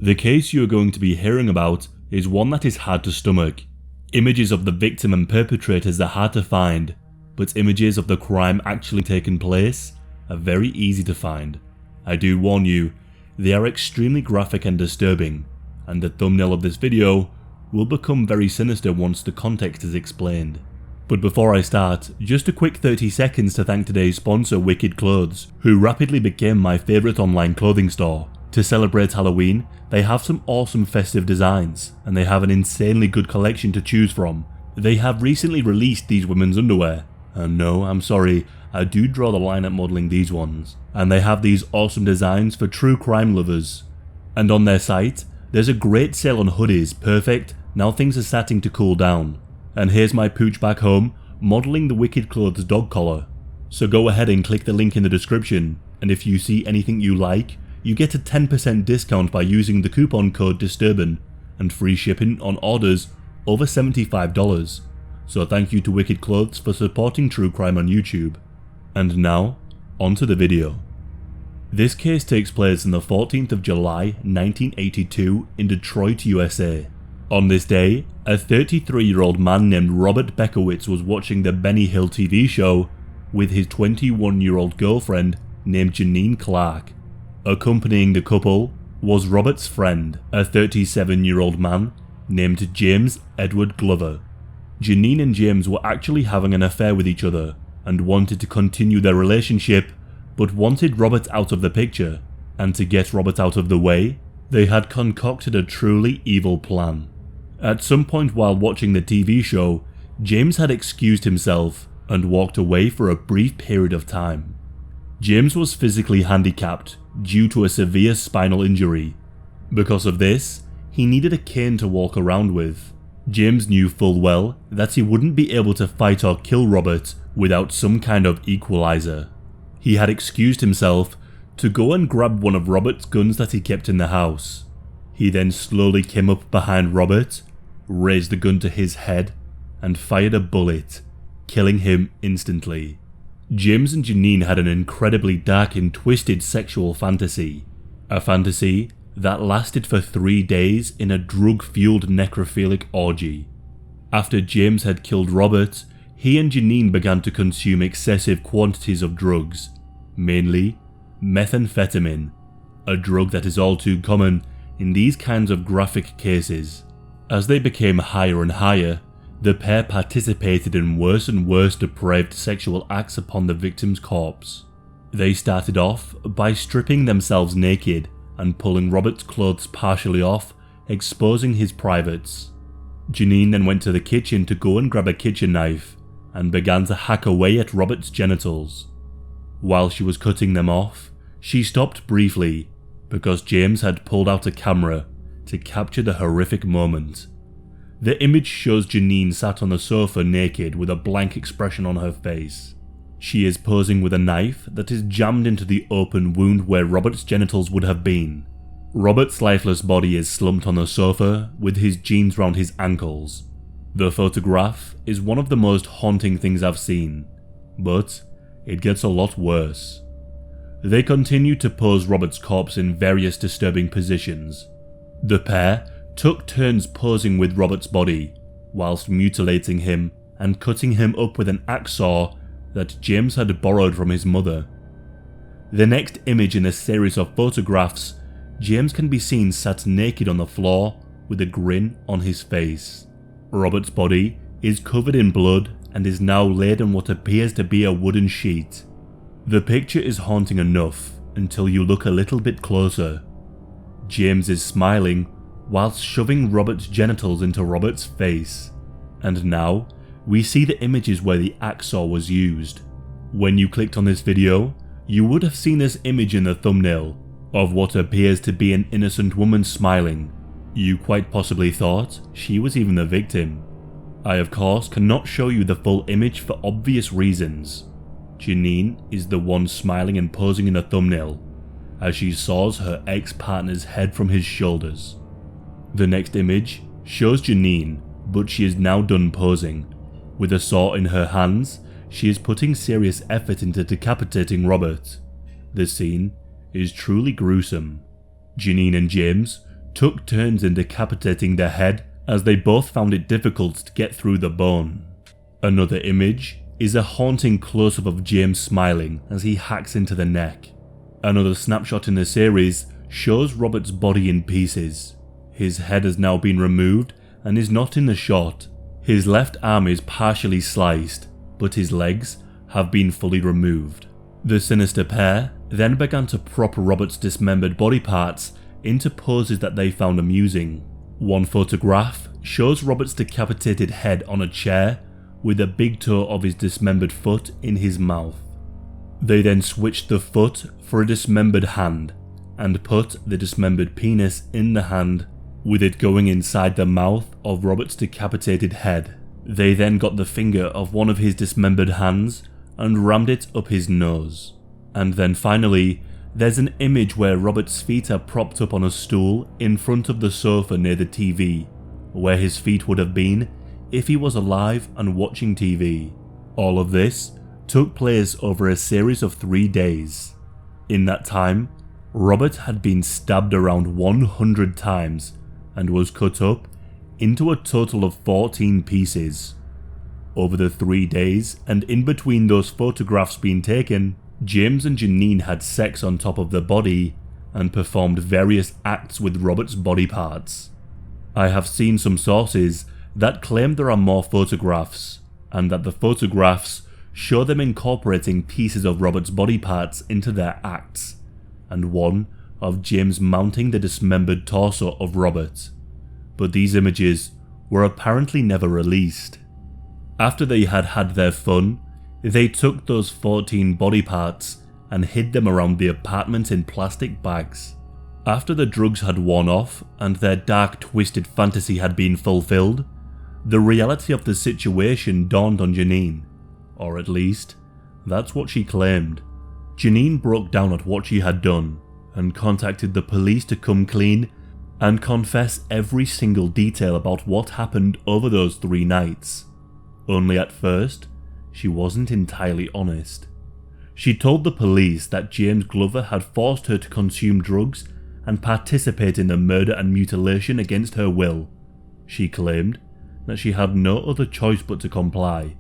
The case you are going to be hearing about is one that is hard to stomach. Images of the victim and perpetrators are hard to find, but images of the crime actually taking place are very easy to find. I do warn you, they are extremely graphic and disturbing, and the thumbnail of this video will become very sinister once the context is explained. But before I start, just a quick 30 seconds to thank today's sponsor Wicked Clothes, who rapidly became my favourite online clothing store. To celebrate Halloween, they have some awesome festive designs, and they have an insanely good collection to choose from. They have recently released these women's underwear, and no, I'm sorry, I do draw the line at modelling these ones. And they have these awesome designs for true crime lovers. And on their site, there's a great sale on hoodies, perfect now things are starting to cool down. And here's my pooch back home, modelling the Wicked Clothes dog collar. So go ahead and click the link in the description, and if you see anything you like, you get a 10% discount by using the coupon code DISTURBAN, and free shipping on orders over $75. So thank you to Wicked Clothes for supporting true crime on YouTube. And now, onto the video. This case takes place on the 14th of July 1982 in Detroit, USA. On this day, a 33-year-old man named Robert Beckowitz was watching the Benny Hill TV show with his 21-year-old girlfriend named Jeannine Clark. Accompanying the couple was Robert's friend, a 37-year-old man named James Edward Glover. Jeannine and James were actually having an affair with each other and wanted to continue their relationship, but wanted Robert out of the picture, and to get Robert out of the way, they had concocted a truly evil plan. At some point while watching the TV show, James had excused himself and walked away for a brief period of time. James was physically handicapped due to a severe spinal injury. Because of this, he needed a cane to walk around with. James knew full well that he wouldn't be able to fight or kill Robert without some kind of equalizer. He had excused himself to go and grab one of Robert's guns that he kept in the house. He then slowly came up behind Robert, raised the gun to his head, and fired a bullet, killing him instantly. James and Jeannine had an incredibly dark and twisted sexual fantasy. A fantasy that lasted for 3 days in a drug-fueled necrophilic orgy. After James had killed Robert, he and Jeannine began to consume excessive quantities of drugs, mainly methamphetamine, a drug that is all too common in these kinds of graphic cases. As they became higher and higher, the pair participated in worse and worse depraved sexual acts upon the victim's corpse. They started off by stripping themselves naked and pulling Robert's clothes partially off, exposing his privates. Jeannine then went to the kitchen to go and grab a kitchen knife and began to hack away at Robert's genitals. While she was cutting them off, she stopped briefly because James had pulled out a camera to capture the horrific moment. The image shows Jeannine sat on the sofa naked with a blank expression on her face. She is posing with a knife that is jammed into the open wound where Robert's genitals would have been. Robert's lifeless body is slumped on the sofa with his jeans round his ankles. The photograph is one of the most haunting things I've seen, but it gets a lot worse. They continue to pose Robert's corpse in various disturbing positions. The pair took turns posing with Robert's body, whilst mutilating him and cutting him up with an axe saw that James had borrowed from his mother. The next image in a series of photographs, James can be seen sat naked on the floor with a grin on his face. Robert's body is covered in blood and is now laid on what appears to be a wooden sheet. The picture is haunting enough until you look a little bit closer. James is smiling whilst shoving Robert's genitals into Robert's face. And now, we see the images where the axe saw was used. When you clicked on this video, you would have seen this image in the thumbnail of what appears to be an innocent woman smiling. You quite possibly thought she was even the victim. I of course cannot show you the full image for obvious reasons. Jeannine is the one smiling and posing in the thumbnail, as she saws her ex-partner's head from his shoulders. The next image shows Jeannine, but she is now done posing. With a saw in her hands, she is putting serious effort into decapitating Robert. The scene is truly gruesome. Jeannine and James took turns in decapitating the head as they both found it difficult to get through the bone. Another image is a haunting close-up of James smiling as he hacks into the neck. Another snapshot in the series shows Robert's body in pieces. His head has now been removed and is not in the shot. His left arm is partially sliced, but his legs have been fully removed. The sinister pair then began to prop Robert's dismembered body parts into poses that they found amusing. One photograph shows Robert's decapitated head on a chair with the big toe of his dismembered foot in his mouth. They then switched the foot for a dismembered hand and put the dismembered penis in the hand, with it going inside the mouth of Robert's decapitated head. They then got the finger of one of his dismembered hands and rammed it up his nose. And then finally, there's an image where Robert's feet are propped up on a stool in front of the sofa near the TV, where his feet would have been if he was alive and watching TV. All of this took place over a series of 3 days. In that time, Robert had been stabbed around 100 times and was cut up into a total of 14 pieces. Over the 3 days and in between those photographs being taken, James and Jeannine had sex on top of the body and performed various acts with Robert's body parts. I have seen some sources that claim there are more photographs, and that the photographs show them incorporating pieces of Robert's body parts into their acts, and one of James mounting the dismembered torso of Robert. But these images were apparently never released. After they had had their fun, they took those 14 body parts and hid them around the apartment in plastic bags. After the drugs had worn off and their dark, twisted fantasy had been fulfilled, the reality of the situation dawned on Jeannine, or at least, that's what she claimed. Jeannine broke down at what she had done and contacted the police to come clean and confess every single detail about what happened over those 3 nights. Only at first, she wasn't entirely honest. She told the police that James Glover had forced her to consume drugs and participate in the murder and mutilation against her will. She claimed that she had no other choice but to comply,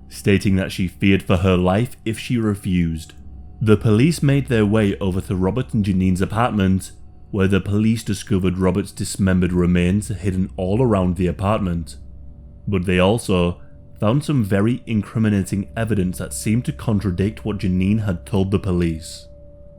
stating that she feared for her life if she refused. The police made their way over to Robert and Jeannine's apartment, where the police discovered Robert's dismembered remains hidden all around the apartment. But they also found some very incriminating evidence that seemed to contradict what Jeannine had told the police.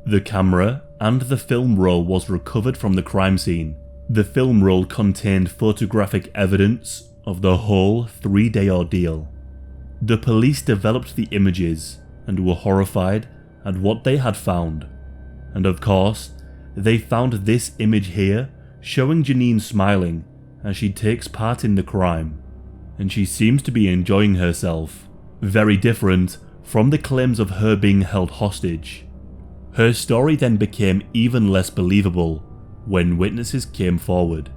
The camera and the film roll was recovered from the crime scene. The film roll contained photographic evidence of the whole 3-day ordeal. The police developed the images and were horrified at what they had found. And of course, they found this image here showing Jeannine smiling as she takes part in the crime, and she seems to be enjoying herself, very different from the claims of her being held hostage. Her story then became even less believable when witnesses came forward.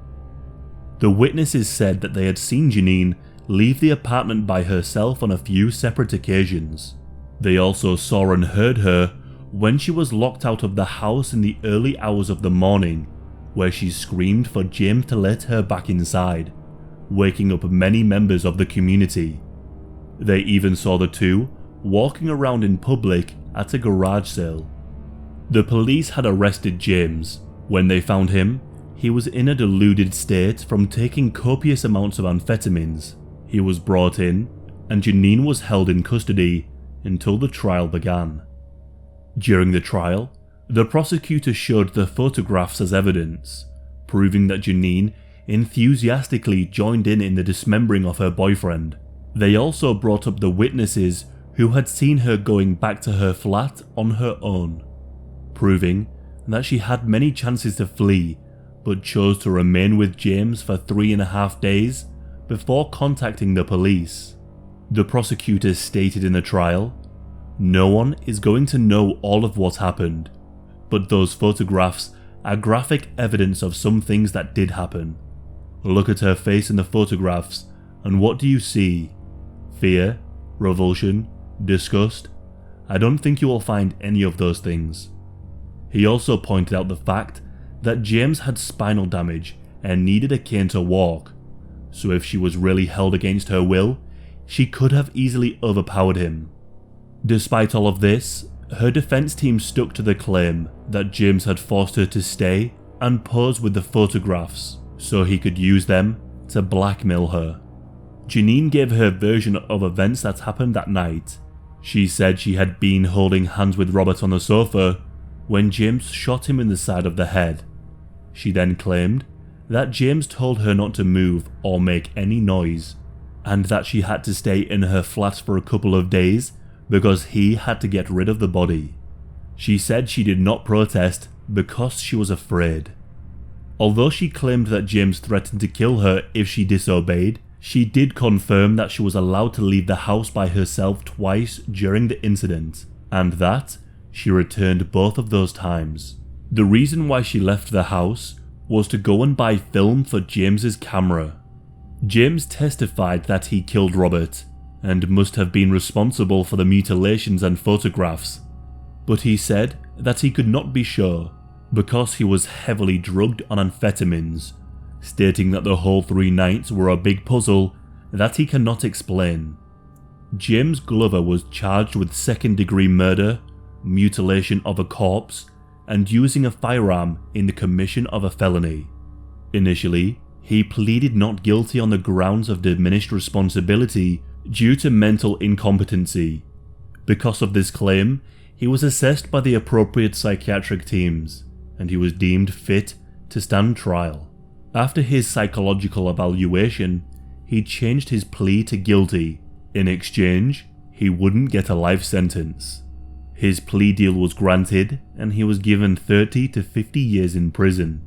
The witnesses said that they had seen Jeannine leave the apartment by herself on a few separate occasions. They also saw and heard her when she was locked out of the house in the early hours of the morning, where she screamed for James to let her back inside, waking up many members of the community. They even saw the two walking around in public at a garage sale. The police had arrested James. When they found him, he was in a deluded state from taking copious amounts of amphetamines. He was brought in, and Jeannine was held in custody until the trial began. During the trial, the prosecutor showed the photographs as evidence, proving that Jeannine enthusiastically joined in the dismembering of her boyfriend. They also brought up the witnesses who had seen her going back to her flat on her own, proving that she had many chances to flee but chose to remain with James for 3.5 days before contacting the police. The prosecutor stated in the trial, "No one is going to know all of what happened, but those photographs are graphic evidence of some things that did happen. Look at her face in the photographs, and what do you see? Fear, revulsion, disgust? I don't think you will find any of those things." He also pointed out the fact that James had spinal damage and needed a cane to walk, so if she was really held against her will, she could have easily overpowered him. Despite all of this, her defense team stuck to the claim that James had forced her to stay and pose with the photographs so he could use them to blackmail her. Jeannine gave her version of events that happened that night. She said she had been holding hands with Robert on the sofa when James shot him in the side of the head. She then claimed that James told her not to move or make any noise, and that she had to stay in her flat for a couple of days because he had to get rid of the body. She said she did not protest because she was afraid. Although she claimed that James threatened to kill her if she disobeyed, she did confirm that she was allowed to leave the house by herself twice during the incident, and that she returned both of those times. The reason why she left the house was to go and buy film for James's camera. James testified that he killed Robert and must have been responsible for the mutilations and photographs, but he said that he could not be sure because he was heavily drugged on amphetamines, stating that the whole 3 nights were a big puzzle that he cannot explain. James Glover was charged with second-degree murder, mutilation of a corpse, and using a firearm in the commission of a felony. Initially, he pleaded not guilty on the grounds of diminished responsibility due to mental incompetency. Because of this claim, he was assessed by the appropriate psychiatric teams, and he was deemed fit to stand trial. After his psychological evaluation, he changed his plea to guilty. In exchange, he wouldn't get a life sentence. His plea deal was granted, and he was given 30 to 50 years in prison.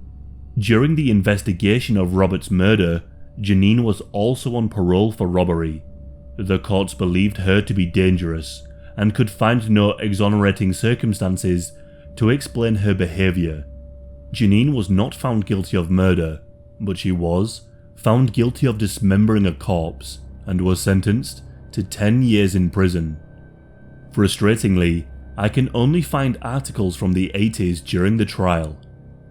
During the investigation of Robert's murder, Jeannine was also on parole for robbery. The courts believed her to be dangerous and could find no exonerating circumstances to explain her behaviour. Jeannine was not found guilty of murder, but she was found guilty of dismembering a corpse and was sentenced to 10 years in prison. Frustratingly, I can only find articles from the 80s during the trial.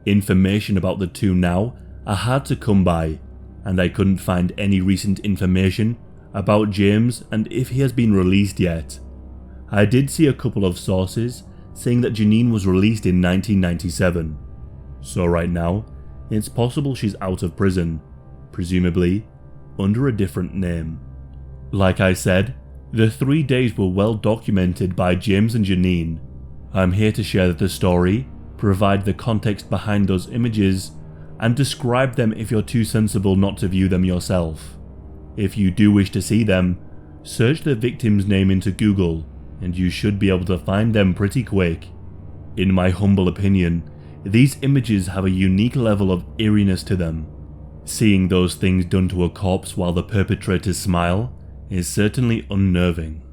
Information about the two now are hard to come by, and I couldn't find any recent information about James and if he has been released yet. I did see a couple of sources saying that Jeannine was released in 1997, so right now it's possible she's out of prison, presumably under a different name. Like I said, the 3 days were well documented by James and Jeannine. I'm here to share the story, provide the context behind those images, and describe them if you're too sensible not to view them yourself. If you do wish to see them, search the victim's name into Google and you should be able to find them pretty quick. In my humble opinion, these images have a unique level of eeriness to them. Seeing those things done to a corpse while the perpetrators smile is certainly unnerving.